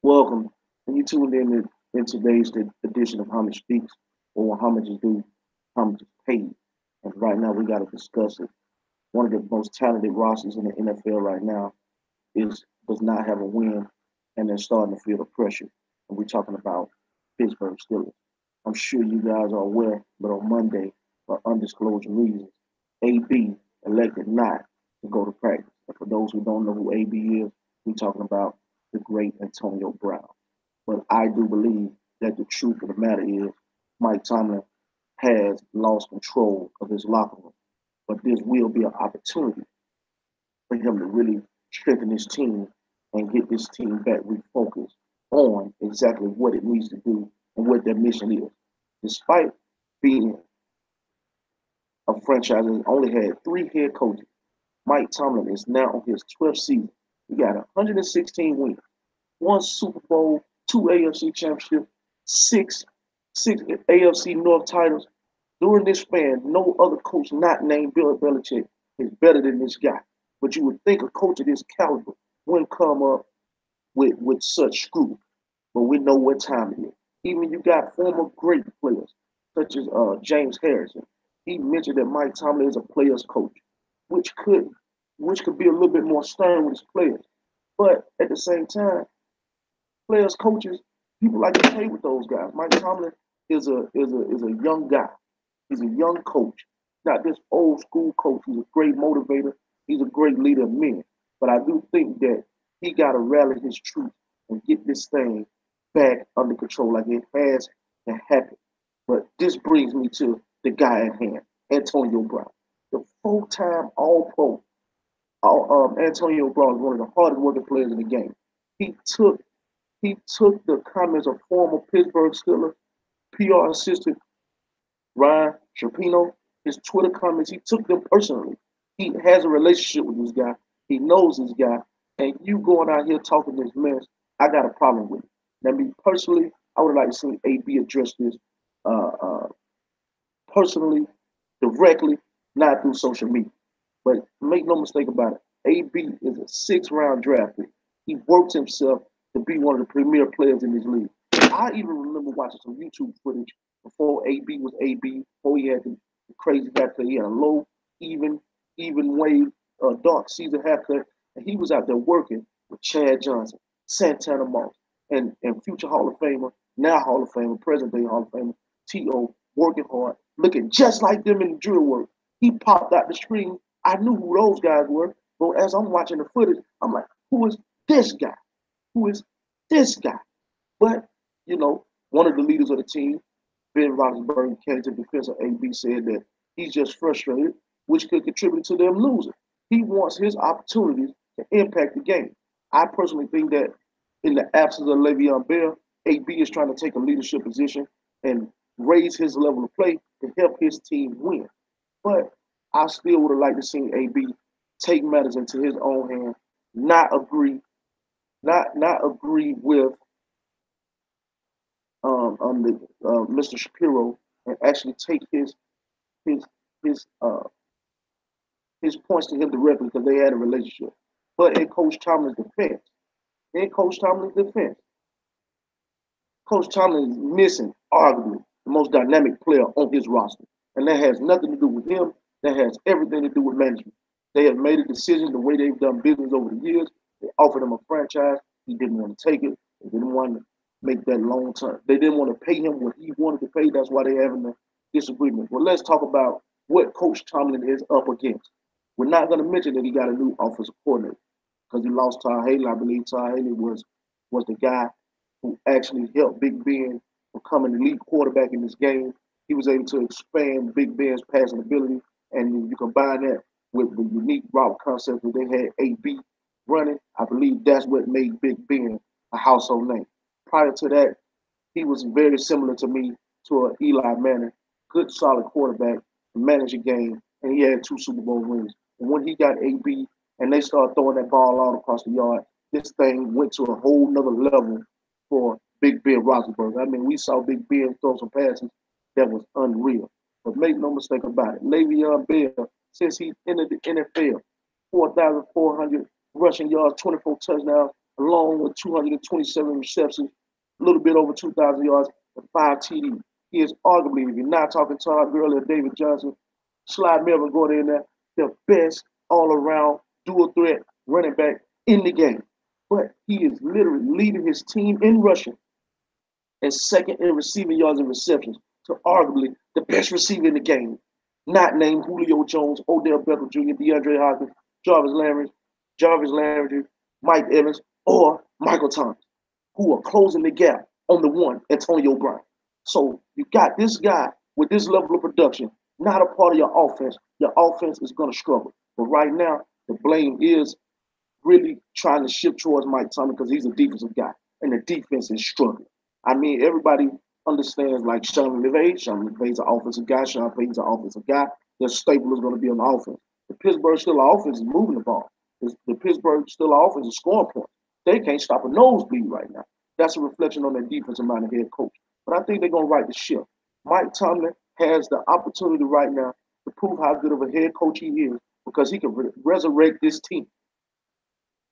Welcome. And you tuned in today's edition of Homage Speaks, or Homage is due, Homage is paid. And right now we got to discuss it. One of the most talented rosters in the NFL right now is does not have a win, and they're starting to feel the pressure. And we're talking about Pittsburgh Steelers. I'm sure you guys are aware, but on Monday, for undisclosed reasons, AB elected not to go to practice. And for those who don't know who AB is, we're talking about the great Antonio Brown. But I do believe that the truth of the matter is Mike Tomlin has lost control of his locker room. But this will be an opportunity for him to really strengthen his team and get this team back refocused on exactly what it needs to do and what their mission is. Despite being a franchise that only had three head coaches, Mike Tomlin is now on his 12th season. He got 116 wins, one Super Bowl, two AFC championships, six AFC North titles. During this span, no other coach not named Bill Belichick is better than this guy. But you would think a coach of this caliber wouldn't come up with such scrutiny. But we know what time it is. Even you got former great players such as James Harrison. He mentioned that Mike Tomlin is a player's coach, which could which could be a little bit more stern with his players. But at the same time, players, coaches, people like to play with those guys. Mike Tomlin is a young guy. He's a young coach, not this old school coach. He's a great motivator. He's a great leader of men. But I do think that he got to rally his troops and get this thing back under control like it has to happen. But this brings me to the guy at hand, Antonio Brown, the full-time All-Pro. Antonio Brown is one of the hardest working players in the game. He took he took the comments of former Pittsburgh Steelers PR assistant Ryan Sharpino, his Twitter comments, he took them personally. He has a relationship with this guy. He knows this guy. And you going out here talking this mess, I got a problem with it. Now, me personally, I would like to see AB address this uh, uh, personally, directly, not through social media. But make no mistake about it, AB is a six-round draft pick. He worked himself to be one of the premier players in this league. I even remember watching some YouTube footage before AB was AB, before he had the crazy haircut. He had a low, even, even wave, dark Caesar haircut, and he was out there working with Chad Johnson, Santana Moss, and future Hall of Famer, now Hall of Famer, present day Hall of Famer, T.O., working hard, looking just like them in the drill work. He popped out the screen. I knew who those guys were, but as I'm watching the footage, I'm like, who is this guy? Who is this guy? But, one of the leaders of the team, Ben Roethlisberger, came to the defense of AB, said that he's just frustrated, which could contribute to them losing. He wants his opportunities to impact the game. I personally think that in the absence of Le'Veon Bell, AB is trying to take a leadership position and raise his level of play to help his team win. But I still would have liked to see AB take matters into his own hand, not agree, not agree with the Mr. Shapiro, and actually take his his uh, his points to him directly because they had a relationship. But in Coach Tomlin's defense, Coach Tomlin is missing arguably the most dynamic player on his roster, and that has nothing to do with him. That has everything to do with management. They have made a decision the way they've done business over the years. They offered him a franchise. He didn't want to take it. They didn't want to make that long term. They didn't want to pay him what he wanted to pay. That's why they're having a disagreement. Well, let's talk about what Coach Tomlin is up against. We're not going to mention that he got a new offensive coordinator because he lost Todd Haley. I believe Todd Haley was the guy who actually helped Big Ben become an elite quarterback in this game. He was able to expand Big Ben's passing ability, and you combine that with the unique route concept that they had AB running. I believe that's what made Big Ben a household name. Prior to that, he was very similar to me to an Eli Manning, good solid quarterback, managed a game, and he had two Super Bowl rings. And when he got AB and they started throwing that ball all across the yard, this thing went to a whole nother level for Big Ben Roethlisberger. I mean, we saw Big Ben throw some passes that was unreal. But make no mistake about it, Le'Veon Bell, since he entered the NFL, 4,400 rushing yards, 24 touchdowns, along with 227 receptions, a little bit over 2,000 yards, and 5 TDs. He is arguably, if you're not talking Todd Gurley or David Johnson, Slide Melvin going in there, the best all around dual threat running back in the game. But he is literally leading his team in rushing and second in receiving yards and receptions to arguably the best receiver in the game, not named Julio Jones, Odell Beckham Jr., DeAndre Hopkins, Jarvis Landry, Mike Evans, or Michael Thomas, who are closing the gap on the one, Antonio Brown. So you got this guy with this level of production, not a part of your offense. Your offense is going to struggle. But right now, the blame is really trying to shift towards Mike Tomlin because he's a defensive guy, and the defense is struggling. I mean, everybody understands like Sean McVay. Sean McVay's an offensive guy. Sean Payton's an offensive guy. Their staple is going to be on the offense. The Pittsburgh Steelers offense is moving the ball. The Pittsburgh Steelers offense is scoring points. They can't stop a nosebleed right now. That's a reflection on their defensive minded head coach. But I think they're going to right the ship. Mike Tomlin has the opportunity right now to prove how good of a head coach he is because he can resurrect this team.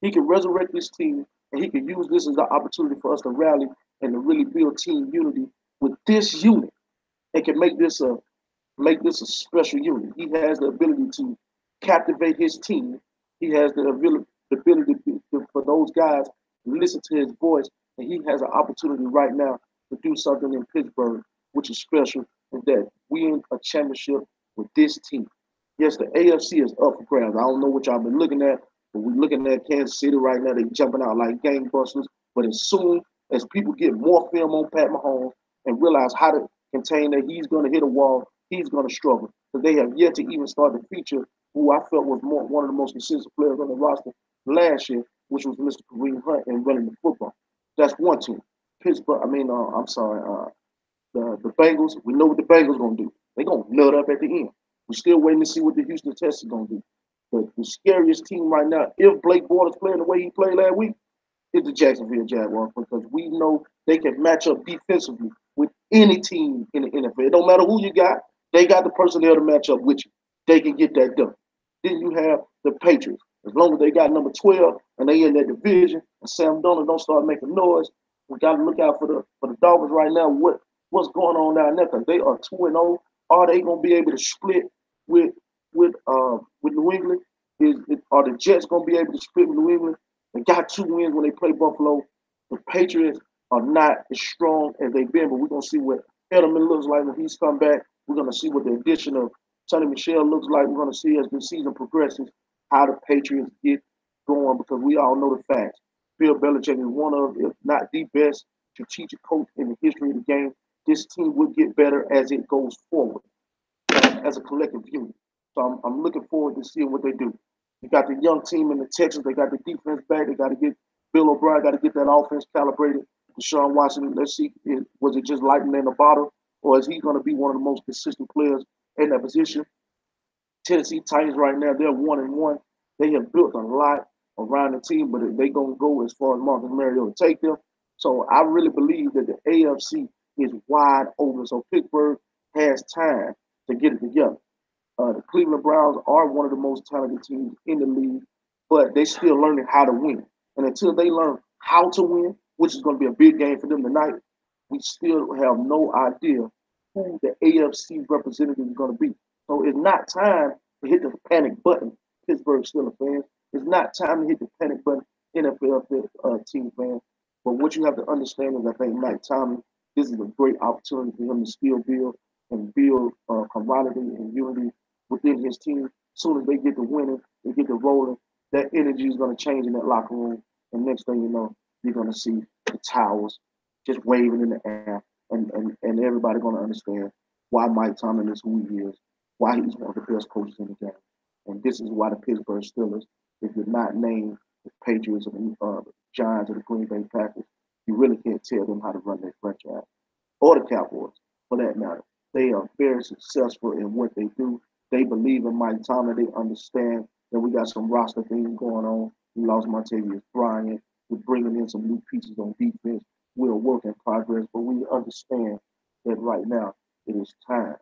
He can resurrect this team, and he can use this as an opportunity for us to rally and to really build team unity with this unit, and can make this a special unit. He has the ability to captivate his team. He has the ability for those guys to listen to his voice, and he has an opportunity right now to do something in Pittsburgh, which is special, and that win a championship with this team. Yes, the AFC is up for grabs. I don't know what y'all been looking at, but we're looking at Kansas City right now. They jumping out like gangbusters. But as soon as people get more film on Pat Mahomes and realize how to contain that he's going to hit a wall, he's going to struggle. Because they have yet to even start to feature who I felt was one of the most consistent players on the roster last year, which was Mr. Kareem Hunt and running the football. That's one team. Pittsburgh, I'm sorry, the Bengals, we know what the Bengals going to do. They're going to nut up at the end. We're still waiting to see what the Houston Texans going to do. But the scariest team right now, if Blake Bortles playing the way he played last week, is the Jacksonville Jaguars because we know they can match up defensively with any team in the NFL. It don't matter who you got, they got the personnel to match up with you. They can get that done. Then you have the Patriots. As long as they got number 12 and they in that division and Sam Darnold don't start making noise, we got to look out for the Dolphins right now. What's going on down there? Because they are 2-0. Are they going to be able to split with New England? Are the Jets going to be able to split with New England? They got 2 wins when they play Buffalo. The Patriots are not as strong as they've been, but we're going to see what Edelman looks like when he's come back. We're going to see what the addition of Sonny Michel looks like. We're going to see as the season progresses how the Patriots get going because we all know the facts. Bill Belichick is one of, if not the best strategic coach in the history of the game. This team will get better as it goes forward as a collective unit. So I'm looking forward to seeing what they do. You got the young team in the Texans. They got the defense back. They got to get Bill O'Brien. Got to get that offense calibrated. Deshaun Watson. Let's see, was it just lightning in the bottle, or is he going to be one of the most consistent players in that position? Tennessee Titans right now, they're 1-1. They have built a lot around the team, but they gonna go as far as Marcus Mariota take them. So I really believe that the AFC is wide open. So Pittsburgh has time to get it together. The Cleveland Browns are one of the most talented teams in the league, but they still learning how to win. And until they learn how to win, which is going to be a big game for them tonight, we still have no idea who the AFC representative is going to be. So it's not time to hit the panic button, Pittsburgh Steelers fans. It's not time to hit the panic button, NFL team fans. But what you have to understand is I think Mike Tomlin, this is a great opportunity for him to still build camaraderie and unity within his team. As soon as they get to winning, they get to rolling, that energy is going to change in that locker room. And next thing you know, you're going to see the towels just waving in the air. And everybody going to understand why Mike Tomlin is who he is, why he's one of the best coaches in the game. And this is why the Pittsburgh Steelers, if you're not named the Patriots or the Giants or the Green Bay Packers, you really can't tell them how to run their franchise. Or the Cowboys, for that matter. They are very successful in what they do. They believe in Mike Tomlin. They understand that we got some roster things going on. We lost Martavius Bryant. We're bringing in some new pieces on defense. We're a work in progress, but we understand that right now it is time.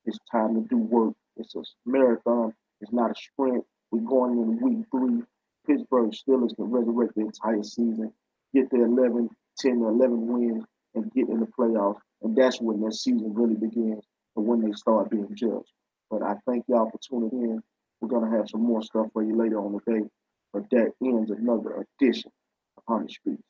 It's time to do work. It's a marathon. It's not a sprint. We're going into week 3. Pittsburgh Steelers can resurrect the entire season, get their 11, 10 or 11 wins, and get in the playoffs. And that's when their season really begins and when they start being judged. But I thank y'all for tuning in. We're going to have some more stuff for you later on the day. But that ends another edition of Honey Speaks.